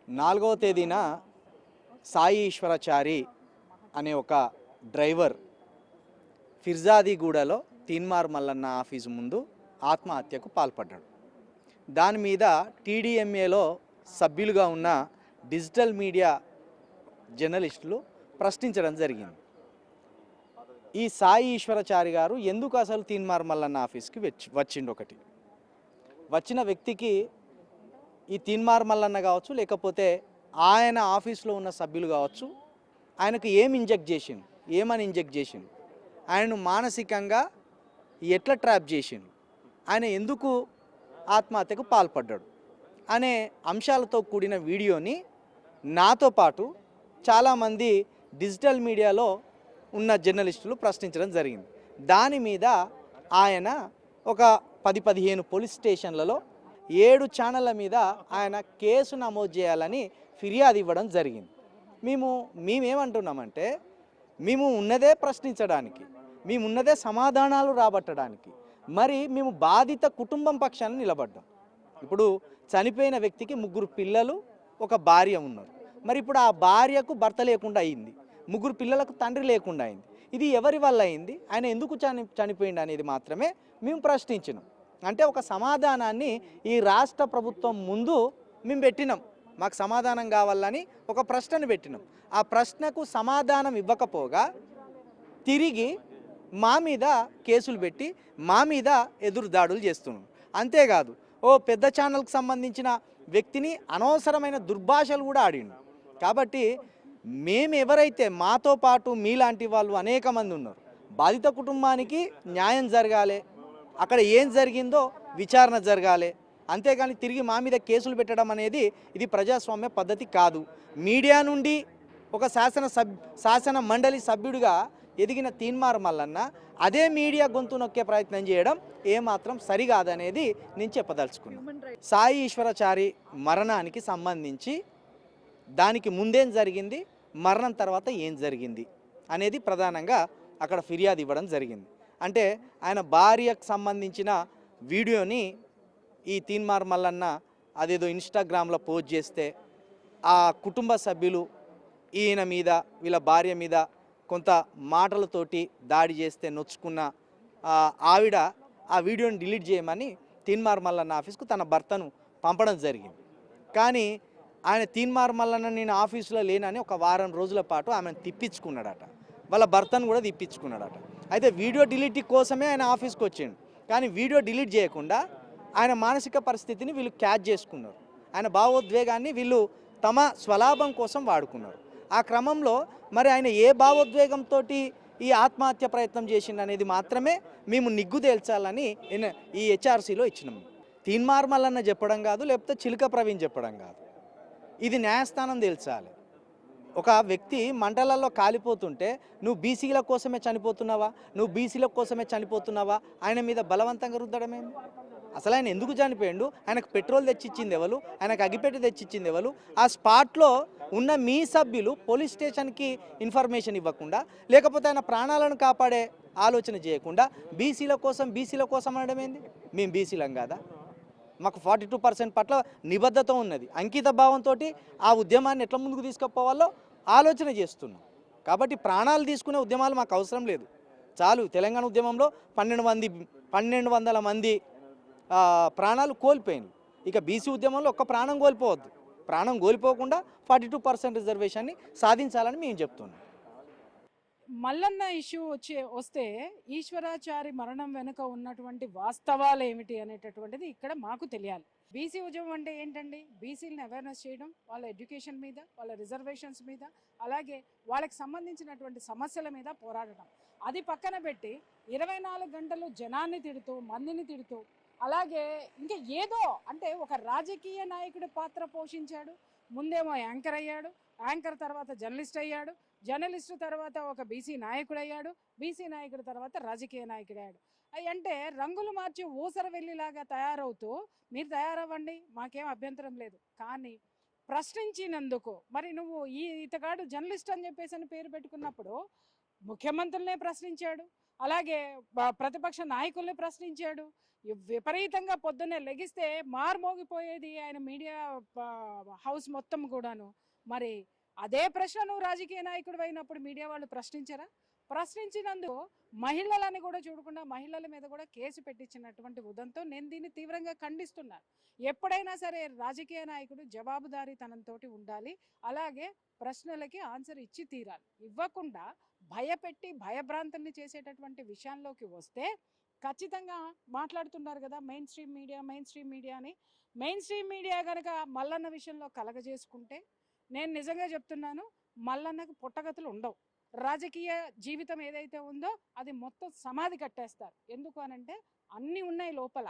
4వ తేదీన సాయి ఈశ్వరాచారి అనే ఒక డ్రైవర్ ఫిర్జాదిగూడలో తీన్మార్ మల్లన్న ఆఫీసు ముందు ఆత్మహత్యకు పాల్పడ్డాడు. దాని మీద టీడీఎంఏలో సభ్యులుగా ఉన్న డిజిటల్ మీడియా జర్నలిస్టులు ప్రశ్నించడం జరిగింది. ఈ సాయి ఈశ్వరాచారి గారు ఎందుకు అసలు తీన్మార్ మల్లన్న ఆఫీస్కి వచ్చిండు? ఒకటి వచ్చిన వ్యక్తికి ఈ తీన్మార్ మల్లన్న కావచ్చు, లేకపోతే ఆయన ఆఫీస్లో ఉన్న సభ్యులు కావచ్చు, ఆయనకు ఏమని ఇంజెక్ట్ చేసిండు, ఆయనను మానసికంగా ఎట్లా ట్రాప్ చేసిండు, ఆయన ఎందుకు ఆత్మహత్యకు పాల్పడ్డాడు అనే అంశాలతో కూడిన వీడియోని నాతో పాటు చాలామంది డిజిటల్ మీడియాలో ఉన్న జర్నలిస్టులు ప్రశ్నించడం జరిగింది. దాని మీద ఆయన ఒక 10-15 పోలీస్ స్టేషన్లలో 7 ఛానళ్ళ మీద ఆయన కేసు నమోదు చేయాలని ఫిర్యాదు ఇవ్వడం జరిగింది. మేమేమంటున్నామంటే, మేము ఉన్నదే ప్రశ్నించడానికి, మేము ఉన్నదే సమాధానాలు రాబట్టడానికి. మరి మేము బాధిత కుటుంబం పక్షాన నిలబడ్డాం. ఇప్పుడు చనిపోయిన వ్యక్తికి 3 పిల్లలు, ఒక భార్య ఉన్నారు. మరి ఇప్పుడు ఆ భార్యకు భర్త లేకుండా అయింది, 3 పిల్లలకు తండ్రి లేకుండా అయింది. ఇది ఎవరి వల్ల అయింది, ఆయన ఎందుకు చనిపోయింది అనేది మాత్రమే మేము ప్రశ్నించినాం. అంటే ఒక సమాధానాన్ని ఈ రాష్ట్ర ప్రభుత్వం ముందు మేము పెట్టినాం. మాకు సమాధానం కావాలని ఒక ప్రశ్నను పెట్టినాం. ఆ ప్రశ్నకు సమాధానం ఇవ్వకపోగా తిరిగి మా మీద కేసులు పెట్టి మా మీద ఎదురు దాడులు చేస్తున్నాం. అంతేకాదు, పెద్ద ఛానల్కి సంబంధించిన వ్యక్తిని అనవసరమైన దుర్భాషలు కూడా ఆడిండు. కాబట్టి మేము ఎవరైతే, మాతో పాటు మీలాంటి వాళ్ళు అనేక మంది ఉన్నారు, బాధిత కుటుంబానికి న్యాయం జరగాలి, అక్కడ ఏం జరిగిందో విచారణ జరగాలి. అంతేగాని తిరిగి మా మీద కేసులు పెట్టడం అనేది ఇది ప్రజాస్వామ్య పద్ధతి కాదు. మీడియా నుండి ఒక శాసన మండలి సభ్యుడిగా ఎదిగిన తీన్మార్ మల్లన్న అదే మీడియా గొంతు నొక్కే ప్రయత్నం చేయడం ఏమాత్రం సరికాదనేది నేను చెప్పదలుచుకున్నాను. సాయి ఈశ్వరాచారి మరణానికి సంబంధించి దానికి ముందేం జరిగింది, మరణం తర్వాత ఏం జరిగింది అనేది ప్రధానంగా అక్కడ ఫిర్యాదు ఇవ్వడం జరిగింది. అంటే ఆయన భార్యకు సంబంధించిన వీడియోని ఈ తీన్మార్ మల్లన్న అదేదో ఇన్స్టాగ్రామ్లో పోస్ట్ చేస్తే ఆ కుటుంబ సభ్యులు ఈయన మీద, వీళ్ళ భార్య మీద కొంత మాటలతోటి దాడి చేస్తే నొచ్చుకున్న ఆవిడ ఆ వీడియోని డిలీట్ చేయమని తీన్మార్ మల్లన్న ఆఫీస్కు తన భర్తను పంపడం జరిగింది. కానీ ఆయన తీన్మార్ మల్లన్న నేను ఆఫీసులో లేనని ఒక వారం రోజుల పాటు ఆమెను తిప్పించుకున్నాడట, వాళ్ళ భర్తను కూడా తిప్పించుకున్నాడట. అయితే వీడియో డిలీట్ కోసమే ఆయన ఆఫీస్కి వచ్చిండు. కానీ వీడియో డిలీట్ చేయకుండా ఆయన మానసిక పరిస్థితిని వీళ్ళు క్యాచ్ చేసుకున్నారు. ఆయన భావోద్వేగాన్ని వీళ్ళు తమ స్వలాభం కోసం వాడుకున్నారు. ఆ క్రమంలో మరి ఆయన ఏ భావోద్వేగంతో ఈ ఆత్మహత్య ప్రయత్నం చేసిండు అనేది మాత్రమే మేము నిగ్గు తేల్చాలని ఈ హెచ్ఆర్సీలో ఇచ్చినాము. తీన్మార్ మల్లన్న చెప్పడం కాదు, లేకపోతే చిలుక ప్రవీణ్ చెప్పడం కాదు, ఇది న్యాయస్థానం తేల్చాలి. ఒక వ్యక్తి మంటలలో కాలిపోతుంటే నువ్వు బీసీల కోసమే చనిపోతున్నావా ఆయన మీద బలవంతంగా రుద్దడమేంది? అసలు ఆయన ఎందుకు చనిపోయిండు? ఆయనకు పెట్రోల్ తెచ్చిచ్చింది ఎవరు, ఆయనకు అగిపెట్టి తెచ్చిచ్చింది ఎవరు? ఆ స్పాట్లో ఉన్న మీ సభ్యులు పోలీస్ స్టేషన్కి ఇన్ఫర్మేషన్ ఇవ్వకుండా, లేకపోతే ఆయన ప్రాణాలను కాపాడే ఆలోచన చేయకుండా బీసీల కోసం అనడం ఏంది? మేము బీసీలం కాదా? మాకు 42% పట్ల నిబద్ధత ఉన్నది. అంకిత భావంతో ఆ ఉద్యమాన్ని ఎట్లా ముందుకు తీసుకుపోవాలో ఆలోచన చేస్తున్నాం. కాబట్టి ప్రాణాలు తీసుకునే ఉద్యమాలు మాకు అవసరం లేదు. చాలు, తెలంగాణ ఉద్యమంలో 1200 మంది ప్రాణాలు కోల్పోయింది. ఇక బీసీ ఉద్యమంలో ఒక్క ప్రాణం కోల్పోవద్దు. ప్రాణం కోల్పోకుండా 42% రిజర్వేషన్ని సాధించాలని మేము చెప్తున్నాం. మల్లన్న ఇష్యూ వస్తే ఈశ్వరాచారి మరణం వెనుక ఉన్నటువంటి వాస్తవాలు ఏమిటి అనేటటువంటిది ఇక్కడ మాకు తెలియాలి. బీసీ ఉద్యమం అంటే ఏంటండి? బీసీలను అవేర్నెస్ చేయడం, వాళ్ళ ఎడ్యుకేషన్ మీద, వాళ్ళ రిజర్వేషన్స్ మీద, అలాగే వాళ్ళకి సంబంధించినటువంటి సమస్యల మీద పోరాడటం. అది పక్కన పెట్టి 24 గంటలు జనాన్ని తిడుతూ, మందిని తిడుతూ, అలాగే ఇంకా ఏదో అంటే ఒక రాజకీయ నాయకుడి పాత్ర పోషించాడు. ముందేమో యాంకర్ అయ్యాడు, యాంకర్ తర్వాత జర్నలిస్ట్ అయ్యాడు, జర్నలిస్టు తర్వాత ఒక బీసీ నాయకుడు అయ్యాడు, బీసీ నాయకుడు తర్వాత రాజకీయ నాయకుడు అయ్యాడు. అంటే రంగులు మార్చి ఊసర వెళ్ళిలాగా తయారవుతూ మీరు తయారవ్వండి, మాకేం అభ్యంతరం లేదు. కానీ ప్రశ్నించినందుకు మరి నువ్వు ఇతగాడు జర్నలిస్ట్ అని చెప్పేసి పేరు పెట్టుకున్నప్పుడు ముఖ్యమంత్రులనే ప్రశ్నించాడు, అలాగే ప్రతిపక్ష నాయకుల్ని ప్రశ్నించాడు. విపరీతంగా పొద్దున్నే లెగిస్తే మార్మోగిపోయేది ఆయన మీడియా హౌస్ మొత్తం కూడాను. మరి అదే ప్రశ్న నువ్వు రాజకీయ నాయకుడు అయినప్పుడు మీడియా వాళ్ళు ప్రశ్నించరా? ప్రశ్నించినందుకు మహిళలని కూడా చూడకుండా మహిళల మీద కూడా కేసు పెట్టించినటువంటి ఉదంతో నేను దీన్ని తీవ్రంగా ఖండిస్తున్నాను. ఎప్పుడైనా సరే రాజకీయ నాయకుడు జవాబుదారీతనంతో ఉండాలి. అలాగే ప్రశ్నలకి ఆన్సర్ ఇచ్చి తీరాలి. ఇవ్వకుండా భయపెట్టి భయభ్రాంతుల్ని చేసేటటువంటి విషయాల్లోకి వస్తే ఖచ్చితంగా మాట్లాడుతున్నారు కదా మెయిన్ స్ట్రీమ్ మీడియా అని. మెయిన్ స్ట్రీమ్ మీడియా కనుక మల్లన్న విషయంలో కలగజేసుకుంటే నేను నిజంగా చెప్తున్నాను, మల్లన్నకు పుట్టగతులు ఉండవు. రాజకీయ జీవితం ఏదైతే ఉందో అది మొత్తం సమాధి కట్టేస్తారు. ఎందుకు అనంటే అన్నీ ఉన్నాయి లోపల.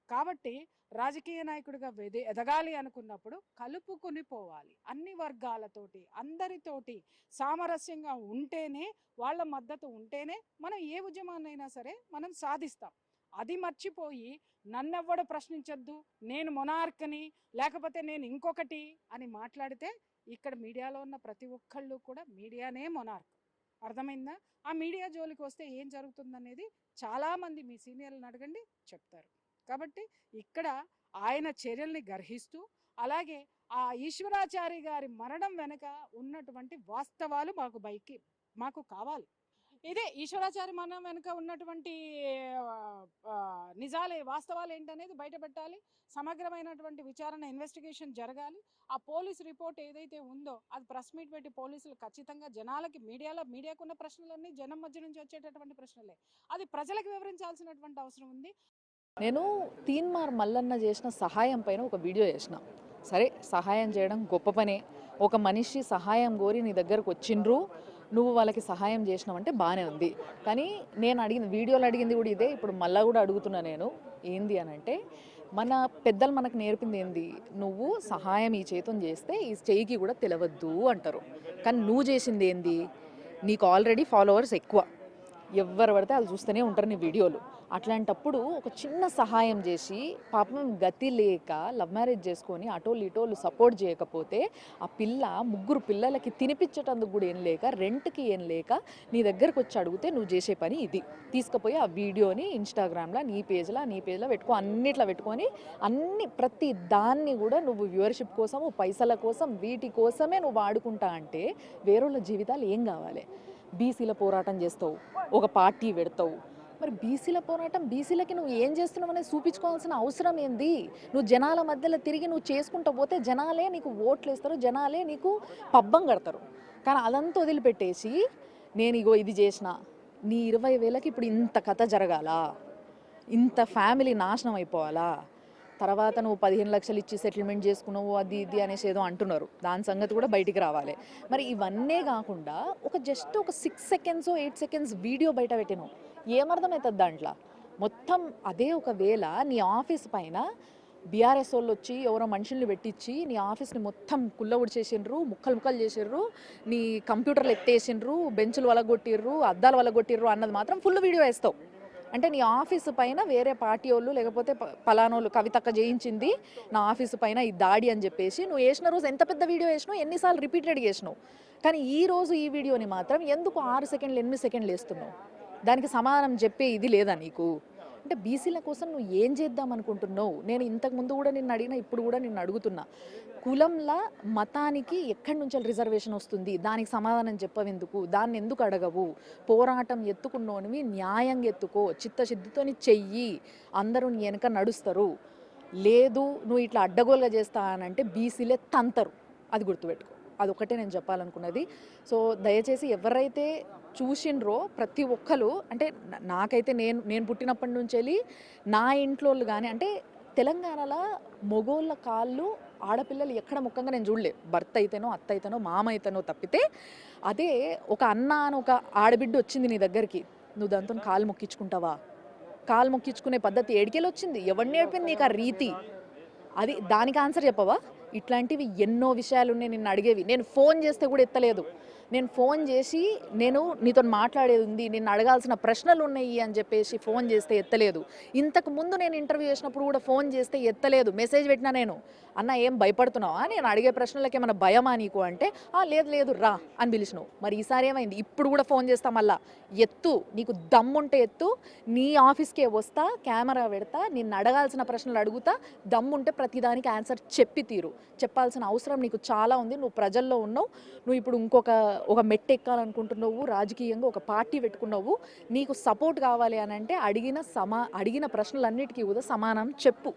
కాబట్టి రాజకీయ నాయకుడిగా ఎదగాలి అనుకున్నప్పుడు కలుపుకొని పోవాలి. అన్ని వర్గాలతోటి అందరితోటి సామరస్యంగా ఉంటేనే, వాళ్ళ మద్దతు ఉంటేనే మనం ఏ ఉద్యమాన్నైనా సరే మనం సాధిస్తాం. అది మర్చిపోయి నన్నెవ్వడు ప్రశ్నించొద్దు, నేను మొనార్క్ని, లేకపోతే నేను ఇంకొకటి అని మాట్లాడితే ఇక్కడ మీడియాలో ఉన్న ప్రతి ఒక్కళ్ళు కూడా మీడియానే మొనార్క్. అర్థమైందా? ఆ మీడియా జోలికి వస్తే ఏం జరుగుతుందనేది చాలామంది మీ సీనియర్లను అడగండి చెప్తారు. కాబట్టి ఇక్కడ ఆయన చర్యల్ని గర్హిస్తూ, అలాగే ఆ ఈశ్వరాచారి గారి మరణం వెనక ఉన్నటువంటి వాస్తవాలు మాకు కావాలి. ఇదే ఈశ్వరాచారి మరణం వెనుక ఉన్నటువంటి నిజాలే, వాస్తవాలు ఏంటనేది బయట పెట్టాలి. సమగ్రమైనటువంటి విచారణ, ఇన్వెస్టిగేషన్ జరగాలి. ఆ పోలీస్ రిపోర్ట్ ఏదైతే ఉందో అది ప్రెస్ మీట్ పెట్టి పోలీసులు ఖచ్చితంగా జనాలకి, మీడియాకున్న ప్రశ్నలన్నీ జనం మధ్య నుంచి వచ్చేటటువంటి ప్రశ్నలే, అది ప్రజలకు వివరించాల్సినటువంటి అవసరం ఉంది. నేను తీన్మార్ మల్లన్న చేసిన సహాయం పైన ఒక వీడియో చేసిన. సరే, సహాయం చేయడం గొప్ప పనే. ఒక మనిషి సహాయం కోరి నీ దగ్గరకు వచ్చిండ్రు, నువ్వు వాళ్ళకి సహాయం చేసినావంటే బాగానే ఉంది. కానీ నేను వీడియోలో అడిగింది కూడా ఇదే, ఇప్పుడు మళ్ళీ కూడా అడుగుతున్నా నేను. ఏంది అని అంటే, మన పెద్దలు మనకు నేర్పింది ఏంది, నువ్వు సహాయం ఈ చేతం చేస్తే ఈ చెయ్యికి కూడా తెలవద్దు అంటారు. కానీ నువ్వు చేసింది ఏంది, నీకు ఆల్రెడీ ఫాలోవర్స్ ఎక్కువ, ఎవరు పడితే వాళ్ళు చూస్తూనే ఉంటారు నీ వీడియోలు. అట్లాంటప్పుడు ఒక చిన్న సహాయం చేసి, పాపం గతి లేక లవ్ మ్యారేజ్ చేసుకొని అటోళ్ళు ఇటోళ్ళు సపోర్ట్ చేయకపోతే ఆ పిల్ల 3 పిల్లలకి తినిపించేటందుకు కూడా ఏం లేక, రెంట్కి ఏం లేక నీ దగ్గరకు వచ్చి అడిగితే నువ్వు చేసే పని ఇది. తీసుకుపోయి ఆ వీడియోని ఇన్స్టాగ్రామ్లో నీ పేజ్లో పెట్టుకో, అన్నిట్లో పెట్టుకొని ప్రతి దాన్ని కూడా నువ్వు వ్యూవర్షిప్ కోసము, పైసల కోసం, వీటి కోసమే నువ్వు వాడుకుంటా అంటే వేరేళ్ళ జీవితాలు ఏం కావాలి? బీసీల పోరాటం చేస్తావు, ఒక పార్టీ పెడతావు. మరి బీసీల పోరాటం, బీసీలకి నువ్వు ఏం చేస్తున్నావు అనేది చూపించుకోవాల్సిన అవసరం ఏంది? నువ్వు జనాల మధ్యలో తిరిగి నువ్వు చేసుకుంటూ పోతే జనాలే నీకు ఓట్లు వేస్తారు, జనాలే నీకు పబ్బం కడతారు. కానీ అదంతా వదిలిపెట్టేసి నేను ఇగో ఇది చేసిన, నీ 20,000కి ఇప్పుడు ఇంత కథ జరగాల, ఇంత ఫ్యామిలీ నాశనం అయిపోవాలా, తర్వాత నువ్వు 15 లక్షలు ఇచ్చి సెటిల్మెంట్ చేసుకున్నావు అది ఇది అనేసి ఏదో అంటున్నారు. దాని సంగతి కూడా బయటికి రావాలి. మరి ఇవన్నీ కాకుండా జస్ట్ ఒక 6 సెకండ్స్ 8 సెకండ్స్ వీడియో బయట పెట్టినావు, ఏమర్థమవుతుంది దాంట్లో? మొత్తం అదే ఒకవేళ నీ ఆఫీస్ పైన బీఆర్ఎస్ వాళ్ళు వచ్చి ఎవరో మనుషుల్ని పెట్టించి నీ ఆఫీస్ని మొత్తం కుల్లవుడు చేసిండ్రు, ముక్కలు చేసిండ్రు, నీ కంప్యూటర్లు ఎత్తేసిండ్రు, బెంచులు వలగొట్టిర్రు, అద్దాలు వలగొట్టిర్రు అన్నది మాత్రం ఫుల్ వీడియో వేస్తావు. అంటే నీ ఆఫీసు పైన వేరే పార్టీ వాళ్ళు లేకపోతే పలానోళ్ళు కవితక్క చేయించింది నా ఆఫీసు పైన ఈ దాడి అని చెప్పేసి నువ్వు వేసిన రోజు ఎంత పెద్ద వీడియో వేసినావు, ఎన్నిసార్లు రిపీటెడ్గా వేసినావు. కానీ ఈ రోజు ఈ వీడియోని మాత్రం ఎందుకు 6 సెకండ్లు 8 సెకండ్లు వేస్తున్నావు? దానికి సమాధానం చెప్పే ఇది లేదా నీకు? అంటే బీసీల కోసం నువ్వు ఏం చేద్దాం అనుకుంటున్నావు? నేను ఇంతకుముందు కూడా నిన్ను అడిగినా, ఇప్పుడు కూడా నిన్ను అడుగుతున్నా, కులంలా మతానికి ఎక్కడి నుంచి రిజర్వేషన్ వస్తుంది, దానికి సమాధానం చెప్పవెందుకు? దాన్ని ఎందుకు అడగవు? పోరాటం ఎత్తుకున్నోనివి న్యాయంగా ఎత్తుకో, చిత్తశుద్ధితోని చెయ్యి, అందరూ నీ వెనక నడుస్తారు. లేదు నువ్వు ఇట్లా అడ్డగోలుగా చేస్తానంటే బీసీలే తంతరు, అది గుర్తుపెట్టుకో. అదొకటే నేను చెప్పాలనుకున్నది. సో దయచేసి ఎవరైతే చూసిండ్రో ప్రతి ఒక్కరు, అంటే నాకైతే నేను పుట్టినప్పటి నుంచి వెళ్ళి నా ఇంట్లో కానీ, అంటే తెలంగాణలో మొగోళ్ళ కాళ్ళు ఆడపిల్లలు ఎక్కడ ముఖ్యంగా నేను చూడలే. భర్త అయితేనో, అత్త అయితేనో, మామ అయితేనో తప్పితే, అదే ఒక అన్న అని ఒక ఆడబిడ్డ వచ్చింది నీ దగ్గరికి, నువ్వు దాంతో కాలు మొక్కించుకుంటావా? కాలు మొక్కించుకునే పద్ధతి ఏడికెళ్ళి వచ్చింది? ఎవరిని నేర్పింది నీకు ఆ రీతి? అది దానికి ఆన్సర్ చెప్పవా? ఇట్లాంటివి ఎన్నో విషయాలు ఉన్నాయి నిన్ను అడిగేవి. నేను ఫోన్ చేస్తే కూడా ఎత్తలేదు. నేను ఫోన్ చేసి నేను నీతో మాట్లాడేది ఉంది, నిన్ను అడగాల్సిన ప్రశ్నలు ఉన్నాయి అని చెప్పేసి ఫోన్ చేస్తే ఎత్తలేదు. ఇంతకు ముందు నేను ఇంటర్వ్యూ చేసినప్పుడు కూడా ఫోన్ చేస్తే ఎత్తలేదు. మెసేజ్ పెట్టినా నేను అన్న ఏం భయపడుతున్నావా, నేను అడిగే ప్రశ్నలకి ఏమైనా భయమా నీకు అంటే, లేదు లేదు రా అని పిలిచినావు. మరి ఈసారి ఏమైంది? ఇప్పుడు కూడా ఫోన్ చేస్తా మళ్ళా, ఎత్తు, నీకు దమ్ముంటే ఎత్తు, నీ ఆఫీస్కే వస్తా, కెమెరా పెడతా, నిన్ను అడగాల్సిన ప్రశ్నలు అడుగుతా, దమ్ముంటే ప్రతిదానికి ఆన్సర్ చెప్పి తీరు. చెప్పాల్సిన అవసరం నీకు చాలా ఉంది. నువ్వు ప్రజల్లో ఉన్నావు, నువ్వు ఇప్పుడు ఒక మెట్టు ఎక్కాలనుకుంటున్నావు, రాజకీయంగా ఒక పార్టీ పెట్టుకున్నావు, నీకు సపోర్ట్ కావాలి అని అంటే అడిగిన ప్రశ్నలన్నిటికీ కూడా సమానం చెప్పు.